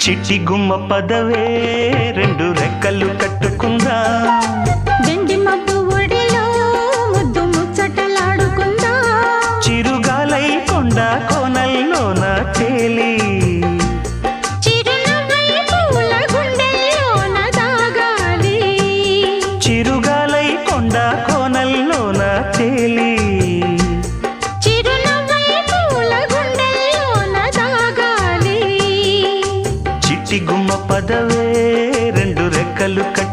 చిట్టి గుమ్మ పదవే రెండు రెక్కలు కట్టుకుందా వెండి మబ్బు ఒడిలో ముద్దు ముచ్చటలాడుకుందా చిరుగాలై కొండ కోనల్లోన తేలి చిరునవ్వై పూల గుండెల్లోన దాగాలి చిరుగాలై కొండ కోనల్లోన తేలి చిరునవ్వై పూల గుండెల్లోన దాగాలి చిట్టి గుమ్మ పదవే రెండు రెక్కలు కట్టు